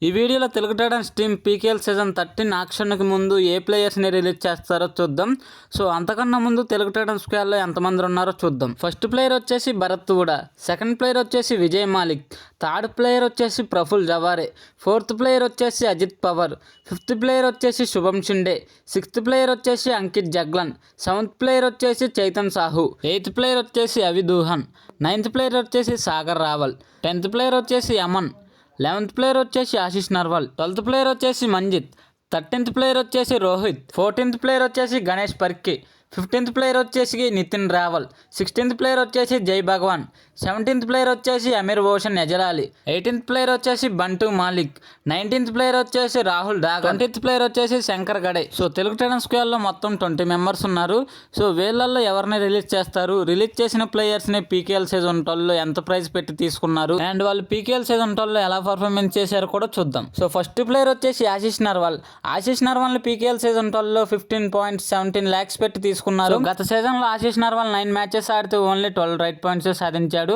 ఈ వీడియోలో Telugu Titans team PKL season 13 ఆక్షన్కి ముందు ఏ ప్లేయర్స్ని రిలీజ్ చేస్తారో చూద్దాం. సో అంతకన్నా ముందు తెలుగు టైటన్స్ స్క్వాడ్లో ఎంతమంది ఉన్నారో చూద్దాం. ఫస్ట్ ప్లేయర్ వచ్చేసి భరత్ కూడా, సెకండ్ ప్లేయర్ వచ్చేసి విజయ్ మాలిక్, థర్డ్ ప్లేయర్ వచ్చేసి ప్రఫుల్ జవారే, ఫోర్త్ ప్లేయర్ వచ్చేసి అజిత్ పవార్, ఫిఫ్త్ ప్లేయర్ వచ్చేసి శుభం షిండే, సిక్స్త్ ప్లేయర్ వచ్చేసి అంకిత్ జగ్లన్, సెవెంత్ ప్లేయర్ వచ్చేసి చైతన్ సాహు, ఎయిత్ ప్లేయర్ వచ్చేసి అవి దూహన్, నైన్త్ ప్లేయర్ వచ్చేసి సాగర్ రావల్, 10th ప్లేయర్ వచ్చేసి అమన్, 11th ప్లేయర్ వచ్చేసి ఆశీష్ నర్వాల్, 12th ప్లేయర్ వచ్చేసి మంజిత్, 13th ప్లేయర్ వచ్చేసి రోహిత్, 14th ప్లేయర్ వచ్చేసి గణేష్ పర్కి, 15th ప్లేయర్ వచ్చేసి నితిన్ రావల్, 16th ప్లేయర్ వచ్చేసి జై భగవాన్, 17th ప్లేయర్ వచ్చేసి అమీర్ ఓషన్ ఎజరాలి, 18th ప్లేయర్ వచ్చేసి బంటు మాలిక్, 19th ప్లేయర్ వచ్చేసి రాహుల్ డాగర్, 20th ప్లేయర్ వచ్చేసి శంకర్ గడే. సో తెలుగు టైటన్స్ స్క్వాడ్లో మొత్తం 20 మెంబర్స్ ఉన్నారు. సో వీళ్ళల్లో ఎవరిని రిలీజ్ చేస్తారు, రిలీజ్ చేసిన ప్లేయర్స్ని పీకేఎల్ సీజన్ 12లో ఎంత ప్రైస్ పెట్టి తీసుకున్నారు అండ్ వాళ్ళు పీకేఎల్ సీజన్ 12లో ఎలా పర్ఫార్మెన్స్ చేశారు కూడా చూద్దాం. సో ఫస్ట్ ప్లేయర్ వచ్చేసి ఆశీష్ నర్వాల్. ఆశీష్ నర్వాల్ని పీకేఎల్ సీజన్ 12లో 15.17 lakhs పెట్టి తీసుకున్నారు. గత సీజన్లో ఆశీష్ నర్వాల్ 9 మ్యాచెస్ ఆడితే ఓన్లీ 12 రైట్ పాయింట్స్ సాధించాడు.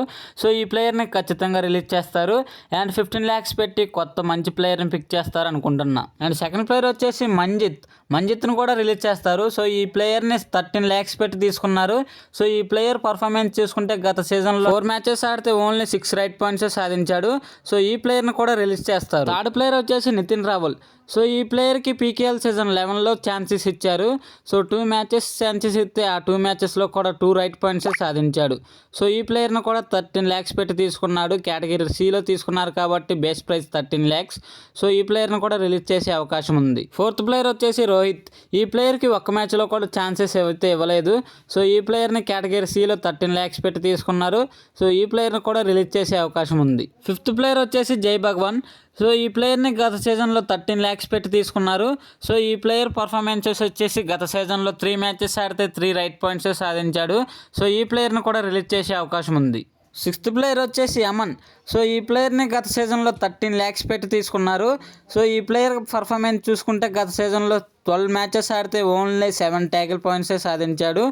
సో ఈ ప్లేయర్ని ఖచ్చితంగా రిలీజ్ చేస్తారు అండ్ 15 lakhs పెట్టి కొత్త మంచి ప్లేయర్ని పిక్ చేస్తారు అనుకుంటున్నా. అండ్ సెకండ్ ప్లేయర్ వచ్చేసి మంజిత్ను కూడా రిలీజ్ చేస్తారు. సో ఈ ప్లేయర్ని 13 lakhs పెట్టి తీసుకున్నారు. సో ఈ ప్లేయర్ పర్ఫార్మెన్స్ చూసుకుంటే గత సీజన్లో 4 మ్యాచెస్ ఆడితే ఓన్లీ 6 రైట్ పాయింట్స్ సాధించాడు. సో ఈ ప్లేయర్ని కూడా రిలీజ్ చేస్తారు. థర్డ్ ప్లేయర్ వచ్చేసి నితిన్ రావల్. సో ఈ ప్లేయర్కి పీకేఎల్ సీజన్ 11లో ఛాన్సెస్ ఇచ్చారు. సో 2 మ్యాచెస్ ఛాన్సెస్ ఇస్తే ఆ 2 మ్యాచెస్లో కూడా 2 రైట్ పాయింట్స్ సాధించాడు. సో ఈ ప్లేయర్ను కూడా 13 lakhs పెట్టి తీసుకున్నాడు. కేటగిరీ సిలో తీసుకున్నారు కాబట్టి బేస్ ప్రైస్ 13 lakhs. సో ఈ ప్లేయర్ను కూడా రిలీజ్ చేసే అవకాశం ఉంది. ఫోర్త్ ప్లేయర్ వచ్చేసి రోహిత్. ఈ ప్లేయర్కి ఒక్క మ్యాచ్లో కూడా ఛాన్సెస్ అయితే ఇవ్వలేదు. సో ఈ ప్లేయర్ని కేటగిరీ సిలో 13 lakhs పెట్టి తీసుకున్నారు. సో ఈ ప్లేయర్ని కూడా రిలీజ్ చేసే అవకాశం ఉంది. ఫిఫ్త్ ప్లేయర్ వచ్చేసి జై భగవాన్. సో ఈ ప్లేయర్ని గత సీజన్లో 13 lakhs పెట్టి తీసుకున్నారు. సో ఈ ప్లేయర్ పర్ఫార్మెన్సెస్ వచ్చేసి గత సీజన్లో 3 మ్యాచెస్ ఆడితే 3 రైట్ పాయింట్స్ సాధించాడు. సో ఈ ప్లేయర్ని కూడా రిలీజ్ చేసే అవకాశం ఉంది. సిక్స్త్ ప్లేయర్ వచ్చేసి అమన్. సో ఈ ప్లేయర్ని గత సీజన్లో 13 lakhs పెట్టి తీసుకున్నారు. సో ఈ ప్లేయర్ పర్ఫార్మెన్స్ చూసుకుంటే గత సీజన్లో 12 మ్యాచెస్ ఆడితే ఓన్లీ 7 ట్యాకిల్ పాయింట్సే సాధించాడు.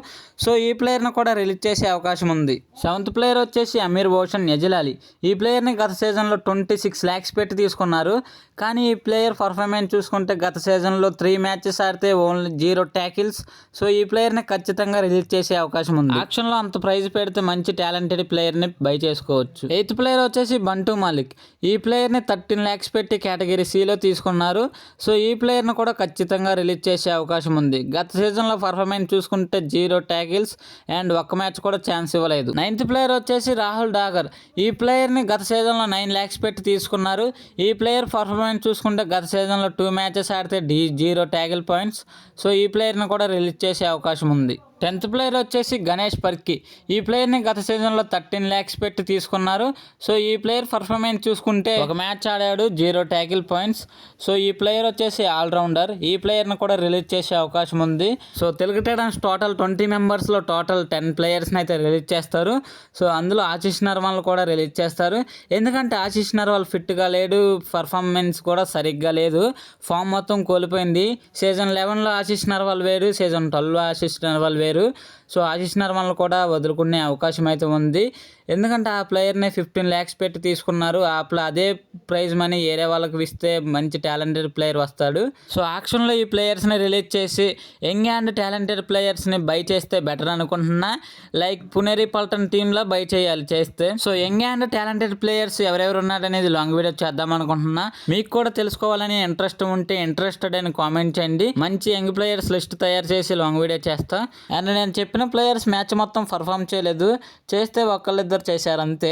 సో ఈ ప్లేయర్ని కూడా రిలీజ్ చేసే అవకాశం ఉంది. 7th ప్లేయర్ వచ్చేసి అమీర్ ఓషన్ ఎజలాలి. ఈ ప్లేయర్ని గత సీజన్లో 26 lakhs పెట్టి తీసుకున్నారు. కానీ ఈ ప్లేయర్ పర్ఫార్మెన్స్ చూసుకుంటే గత సీజన్లో 3 మ్యాచెస్ ఆడితే ఓన్లీ 0 ట్యాకిల్స్. సో ఈ ప్లేయర్ని ఖచ్చితంగా రిలీజ్ చేసే అవకాశం ఉంది. ఆక్షన్లో అంత ప్రైజ్ పెడితే మంచి టాలెంటెడ్ ప్లేయర్ని బై చేసుకోవచ్చు. 8th ప్లేయర్ వచ్చేసి బంటు మాలిక్. ఈ ప్లేయర్ని 13 lakhs పెట్టి కేటగిరీ సిలో తీసుకున్నారు. సో ఈ ప్లేయర్ని కూడా ఖచ్చితంగా రిలీజ్ చేసే అవకాశం ఉంది. గత సీజన్లో పర్ఫార్మెన్స్ చూసుకుంటే 0 ట్యాకిల్స్ అండ్ ఒక్క మ్యాచ్ కూడా ఛాన్స్ ఇవ్వలేదు. 9th ప్లేయర్ వచ్చేసి రాహుల్ డాగర్. ఈ ప్లేయర్ని గత సీజన్లో 9 lakhs పెట్టి తీసుకున్నారు. ఈ ప్లేయర్ పర్ఫార్మెన్స్ చూసుకుంటే గత సీజన్లో 2 మ్యాచెస్ ఆడితే 0 ట్యాకిల్ పాయింట్స్. సో ఈ ప్లేయర్ని కూడా రిలీజ్ చేసే అవకాశం ఉంది. 10th ప్లేయర్ వచ్చేసి గణేష్ పర్కి. ఈ ప్లేయర్ని గత సీజన్లో 13 lakhs పెట్టి తీసుకున్నారు. సో ఈ ప్లేయర్ పర్ఫార్మెన్స్ చూసుకుంటే ఒక మ్యాచ్ ఆడాడు, 0 ట్యాకిల్ పాయింట్స్. సో ఈ ప్లేయర్ వచ్చేసి ఆల్రౌండర్. ఈ ప్లేయర్ని కూడా రిలీజ్ చేసే అవకాశం ఉంది. సో తెలుగు టైటన్స్ టోటల్ 20 మెంబర్స్లో టోటల్ 10 ప్లేయర్స్ని అయితే రిలీజ్ చేస్తారు. సో అందులో ఆశీష్ నర్వాల్ కూడా రిలీజ్ చేస్తారు. ఎందుకంటే ఆశీష్ నర్వాల్ ఫిట్గా లేడు, పర్ఫార్మెన్స్ కూడా సరిగ్గా లేదు, ఫామ్ మొత్తం కోల్పోయింది. సీజన్ 11లో ఆశీష్ నర్వాల్ వేరు, సీజన్ 12లో ఆశీష్ నర్వాల్ వేరు. సో ఆశీష్ నర్వాల్ కూడా వదులుకునే అవకాశం అయితే ఉంది. ఎందుకంటే ఆ ప్లేయర్ని 15 lakhs పెట్టి తీసుకున్నారు. అదే ప్రైజ్ మనీ ఏరే వాళ్ళకి ఇస్తే మంచి టాలెంటెడ్ ప్లేయర్ వస్తాడు. సో ఆక్షన్లో ఈ ప్లేయర్స్ని రిలీజ్ చేసి యంగ్ అండ్ టాలెంటెడ్ ప్లేయర్స్ని బై చేస్తే బెటర్ అనుకుంటున్నా. లైక్ పునేరి పల్టన్ టీంలో బై చేయాలి చేస్తే. So young and talented players ఎవరెవరు ఉన్నారనేది లాంగ్ వీడియో చేద్దాం అనుకుంటున్నా. మీకు కూడా తెలుసుకోవాలని ఇంట్రెస్ట్ ఉంటే ఇంట్రెస్టెడ్ అని కామెంట్ చేయండి. మంచి యంగ్ ప్లేయర్స్ లిస్ట్ తయారు చేసి లాంగ్ వీడియో చేస్తా. అండ్ నేను చెప్పిన ప్లేయర్స్ మ్యాచ్ మొత్తం పర్ఫామ్ చేయలేదు, చేస్తే ఒకళ్ళిద్దరు చేశారు అంతే.